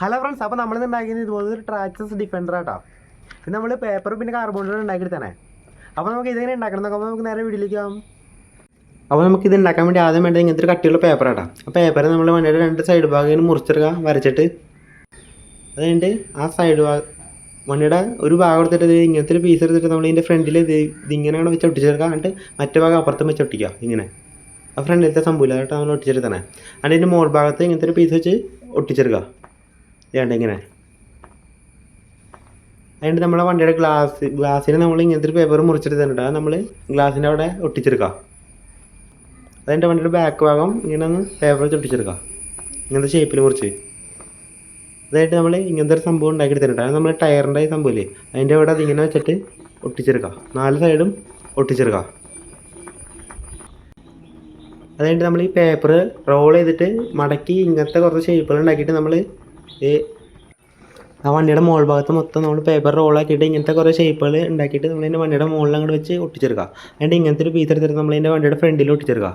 Hello friends, അപ്പോൾ നമ്മളിന്ന് ഉണ്ടാക്കിയത് ഇതുപോലെ ഒരു ട്രാക്സസ് ഡിഫൻഡർ ആട്ടോ. ഇത് നമ്മൾ പേപ്പറും പിന്നെ കാർബോണിലും ഉണ്ടാക്കിയിട്ട് തന്നെ. അപ്പോൾ നമുക്ക് ഇതെങ്ങനെ ഉണ്ടാക്കണം നോക്കുമ്പോൾ നമുക്ക് നേരെ വീട്ടിലേക്ക് ആവും. അപ്പോൾ നമുക്ക് ഇത് ഉണ്ടാക്കാൻ വേണ്ടി ആദ്യം വേണ്ടത് ഇങ്ങനത്തെ ഒരു കട്ടിയുള്ള പേപ്പർ ആട്ടോ. ആ പേപ്പർ നമ്മൾ വണ്ടിയുടെ രണ്ട് സൈഡ് ഭാഗം മുറിച്ചെടുക്കുക, വരച്ചിട്ട് അത് കഴിഞ്ഞിട്ട് ആ സൈഡ് വണ്ടിയുടെ ഒരു ഭാഗം എടുത്തിട്ട് ഇങ്ങനത്തെ ഒരു പീസ് എടുത്തിട്ട് നമ്മൾ ഇതിൻ്റെ ഫ്രണ്ടിൽ ഇതിങ്ങനെയാണ് വെച്ച് ഒട്ടിച്ചെടുക്കുക. എന്നിട്ട് മറ്റേ ഭാഗം അപ്പുറത്തും വെച്ച് ഒട്ടിക്കുക. ഇങ്ങനെ ആ ഫ്രണ്ടിലത്തെ സംഭവമില്ല കേട്ടോ, നമ്മൾ ഒട്ടിച്ചെടുത്തന്നെ. എന്നിട്ട് ഇതിൻ്റെ മോൾ ഭാഗത്ത് ഇങ്ങനത്തെ ഒരു പീസ് വെച്ച് ഒട്ടിച്ചെടുക്കുക. വേണ്ട ഇങ്ങനെ. അതിൻ്റെ നമ്മളെ വണ്ടിയുടെ ഗ്ലാസ്സിന് നമ്മൾ ഇങ്ങനത്തെ ഒരു പേപ്പർ മുറിച്ചെടുത്തിട്ടുണ്ട്. അത് നമ്മൾ ഗ്ലാസിൻ്റെ അവിടെ ഒട്ടിച്ചെടുക്കുക. അതിൻ്റെ വണ്ടിയുടെ ബാക്ക് ഭാഗം ഇങ്ങനെ ഒന്ന് പേപ്പർ വെച്ച് ഒട്ടിച്ചെടുക്കുക, ഇങ്ങനത്തെ ഷേപ്പിൽ മുറിച്ച്. അതായിട്ട് നമ്മൾ ഇങ്ങനത്തെ ഒരു സംഭവം ഉണ്ടാക്കിയെടുത്തിട്ടുണ്ട്. അത് നമ്മൾ ടയറിൻ്റെ സംഭവമില്ലേ, അതിൻ്റെ അവിടെ അതിങ്ങനെ വെച്ചിട്ട് ഒട്ടിച്ചെടുക്കുക. 4 സൈഡും ഒട്ടിച്ചെടുക്കുക. അതായിട്ട് നമ്മൾ ഈ പേപ്പർ റോൾ ചെയ്തിട്ട് മടക്കി ഇങ്ങനത്തെ കുറച്ച് ഷേപ്പുകൾ ഉണ്ടാക്കിയിട്ട് നമ്മൾ ആ വണ്ടിയുടെ മോൾ ഭാഗത്ത് മൊത്തം നമ്മൾ പേപ്പർ റോളാക്കിയിട്ട് ഇങ്ങനത്തെ കുറേ ഷേപ്പുകൾ ഉണ്ടാക്കിയിട്ട് നമ്മളതിൻ്റെ വണ്ടിയുടെ മുകളിൽ അങ്ങോട്ട് വെച്ച് ഒട്ടിച്ചെടുക്കുക. അതിൻ്റെ ഇങ്ങനത്തെ ഒരു പീസ് എടുത്തിട്ട് നമ്മളതിൻ്റെ വണ്ടിയുടെ ഫ്രണ്ടിൽ ഒട്ടിച്ചെടുക്കുക.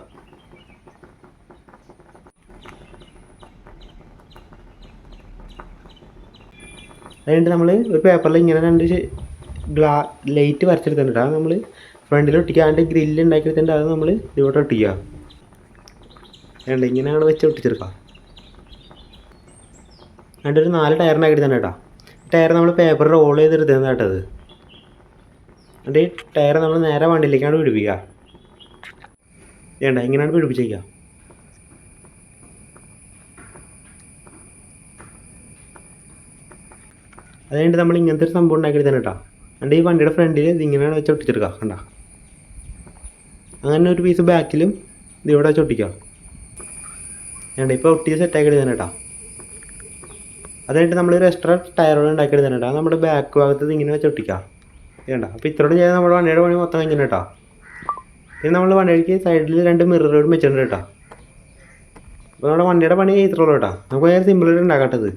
അതുകഴിഞ്ഞിട്ട് നമ്മൾ ഒരു പേപ്പറിൽ ഇങ്ങനെ 2 ലൈറ്റ് വരച്ചെടുത്തിട്ടുണ്ട്. അത് നമ്മൾ ഫ്രണ്ടിൽ ഒട്ടിക്കുക. അതിൻ്റെ ഗ്രില്ല് ഉണ്ടാക്കിയെടുത്തിട്ട് അത് നമ്മൾ ഇവിടെ ഒട്ടിക്കുക. ഇങ്ങനെ അങ്ങോട്ട് വെച്ച് ഒട്ടിച്ചെടുക്കുക. അതിൻ്റെ ഒരു 4 ടയറിനാക്കി തന്നെ കേട്ടോ. ടയർ നമ്മൾ പേപ്പർ റോൾ ചെയ്തെടുത്തത് കേട്ടത്. എന്നിട്ട് ഈ ടയർ നമ്മൾ നേരെ വണ്ടിയിലേക്കാണ് പിടിപ്പിക്കുക. വേണ്ട ഇങ്ങനെയാണ് പിടിപ്പിച്ചേക്കുക. അത് കഴിഞ്ഞിട്ട് നമ്മൾ ഇങ്ങനത്തെ ഒരു സംഭവം ഉണ്ടാക്കി തന്നെ കേട്ടോ. എന്നിട്ട് ഈ വണ്ടിയുടെ ഫ്രണ്ടിൽ ഇതിങ്ങനെയാണ് വെച്ച് ഒട്ടിച്ചെടുക്കുക. കണ്ട അങ്ങനെ ഒരു പീസ് ബാക്കിലും ഇതിവിടെ വെച്ച് ഒട്ടിക്കുക. വേണ്ട ഇപ്പോൾ ഒട്ടിച്ച് സെറ്റാക്കി തന്നെ കേട്ടോ. അതായിട്ട് നമ്മളൊരു എക്സ്ട്രാ ടയറുകൾ ഉണ്ടാക്കിയെടുത്തിട്ടുണ്ട്. അത് നമ്മുടെ ബാക്ക് ഭാഗത്ത് ഇങ്ങനെ വെച്ച് ഒട്ടിക്കാം. വേണ്ട അപ്പോൾ ഇത്രയോട് ചെയ്താൽ നമ്മുടെ വണ്ടിയുടെ പണി മൊത്തം ഇങ്ങനെ കേട്ടോ. പിന്നെ നമ്മൾ വണ്ടിക്ക് സൈഡിൽ 2 മിററുകളും വെച്ചിട്ടുണ്ട് കേട്ടോ. അപ്പോൾ നമ്മുടെ വണ്ടിയുടെ പണി ഇത്രയുള്ളൂ കേട്ടോ. നമുക്ക് ഭയങ്കര സിമ്പിളായിട്ട് ഉണ്ടാക്കാട്ടത്.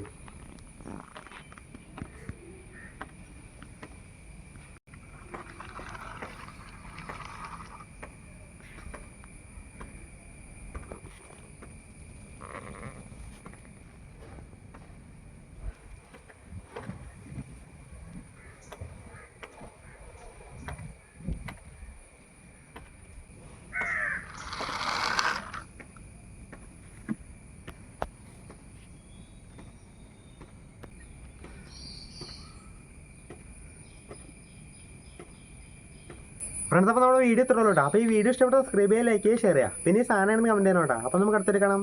ഫ്രണ്ട്സ്, അപ്പോൾ നമ്മുടെ വീഡിയോ ഇത്രയുള്ളൂ കേട്ടോ. അപ്പോൾ ഈ വീഡിയോ ഇഷ്ടപ്പെട്ട സബ്സ്ക്രൈബ് ചെയ്യുക, ലൈക്ക് ചെയ്യുക, ഷെയർ ചെയ്യുക. പിന്നെ ഈ സാധനമാണെന്ന് കമൻറ്റ് ചെയ്യണം കേട്ടോ. അപ്പോൾ നമുക്ക് അടുത്തൊരു കാണാം.